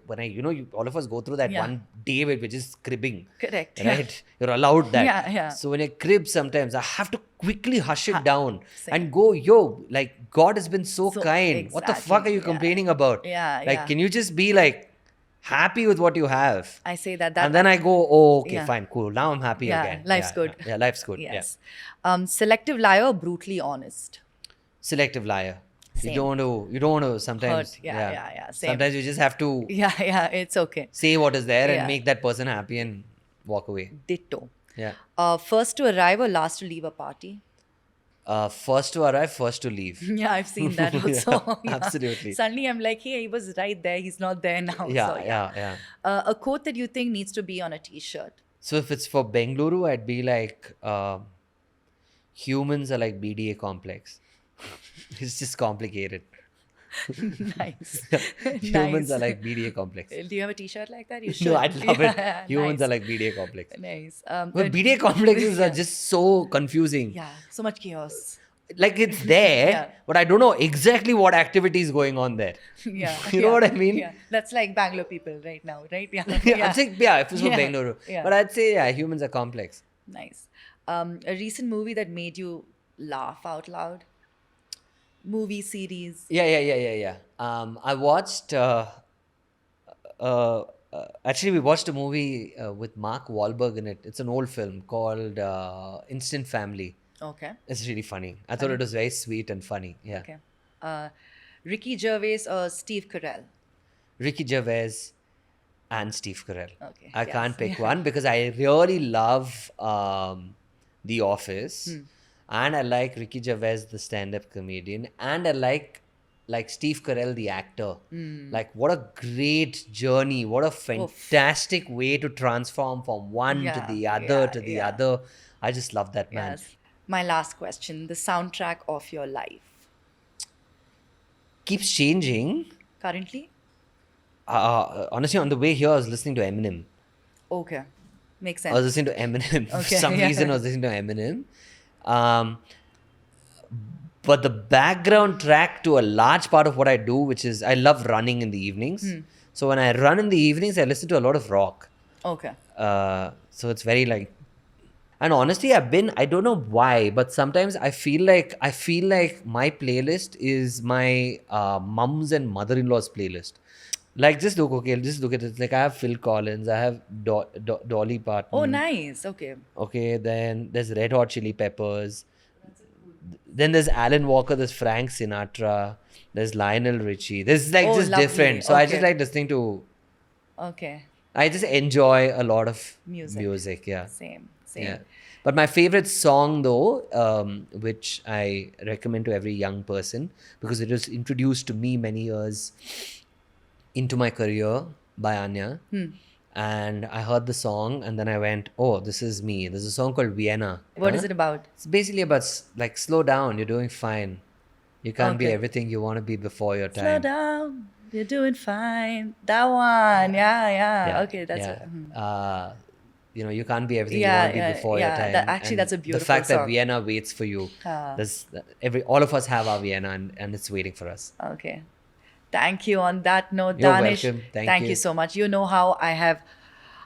all of us go through that Yeah. one day which is cribbing. Correct. Yeah. Right? You're allowed that. Yeah. So when I crib sometimes, I have to quickly hush it down Same. and go, yo, like, God has been so kind. What the fuck are you exactly, yeah. complaining about? Yeah, Like, yeah. can you just be like happy with what you have? I say that. And then I go, oh, okay, Yeah. fine, cool. Now I'm happy Yeah, again. life's good. Yeah, life's good. Yes. Selective liar or brutally honest? Yeah. Selective liar. Same. You don't want to sometimes. Hurt. Yeah. Same. Sometimes you just have to Yeah. It's okay. say what is there Yeah. and make that person happy and walk away. Ditto. Yeah. First to arrive or last to leave a party? First to arrive, first to leave. Yeah, I've seen that Yeah, also. Yeah. absolutely. Suddenly I'm like, hey, he was right there. He's not there now. Yeah, So, yeah. A quote that you think needs to be on a t-shirt. So if it's for Bengaluru, I'd be like, humans are like BDA complex. It's just complicated. Nice. Humans Nice. are like BDA complex. Do you have a t-shirt like that? You should. No, I'd love it. Yeah, Humans nice. are like BDA complex. Nice. But BDA complexes are just so confusing. Yeah, so much chaos. Like, it's there, Yeah. but I don't know exactly what activity is going on there. Yeah. You know what I mean? Yeah. That's like Bangalore people right now, right? Yeah. I'm saying, if it's for Yeah. Bengaluru. Yeah. But I'd say, humans are complex. Nice. A recent movie that made you laugh out loud? Movie, series? Yeah. I watched, actually, we watched a movie with Mark Wahlberg in it. It's an old film called Instant Family. Okay. It's really funny. I thought it was very sweet and funny. Yeah. Okay. Ricky Gervais or Steve Carell? Ricky Gervais and Steve Carell. Okay, I yes, can't pick yeah. one because I really love The Office, Hmm. and I like Ricky Gervais, the stand-up comedian, and I like Steve Carell, the actor. Hmm. Like, what a great journey! What a fantastic way to transform from one to the other to the other. I just love that man. Yes. My last question, the soundtrack of your life. Keeps changing. Currently? Honestly, on the way here, I was listening to Eminem. Okay. Makes I sense. was listening to Eminem. For Okay, some yeah. reason, I was listening to Eminem. But the background track to a large part of what I do, which is I love running in the evenings. So when I run in the evenings, I listen to a lot of rock. Okay. So it's very like And honestly, I don't know why, but sometimes I feel like my playlist is my mom's and mother-in-law's playlist. Like just look at it. Like I have Phil Collins, I have Dolly Oh, Parton. nice. Okay. Okay, then there's Red Hot Chili Peppers. Then there's Alan Walker, there's Frank Sinatra, there's Lionel Richie. There's like Oh, just lovely. different. So I just Okay. like listening to. Okay. I just enjoy a lot of Music. music. Yeah. Same. Yeah. Same. But my favorite song, though, which I recommend to every young person because it was introduced to me many years into my career by Anya. And I heard the song and then I went, oh, this is me. There's a song called Vienna. What is it about? It's basically about like, slow down, you're doing fine. You can't be Okay. everything you want to be before your Slow time. down. You're doing fine. That one. Yeah. Okay. That's yeah. it. You know, you can't be everything you Yeah, want to be yeah, before your yeah. time. Actually, And that's a the beautiful fact that song. Vienna waits for you. Ah. There's all of us have our Vienna, and it's waiting for us. Okay. Thank you. On that note, You're Danish, welcome. Thank thank you. you so much. You know how I have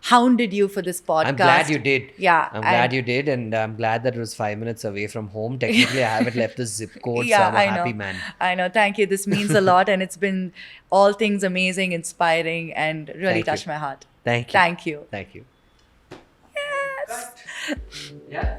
hounded you for this podcast. I'm glad you did. Yeah. I'm glad you did, and I'm glad that it was 5 minutes away from home. Technically, I haven't left the zip code, so I'm a happy man. I know. Thank you. This means a lot, and it's been all things amazing, inspiring, and really Thank you. touched my heart. Thank you. Thank you. Thank you. Yes. Yeah.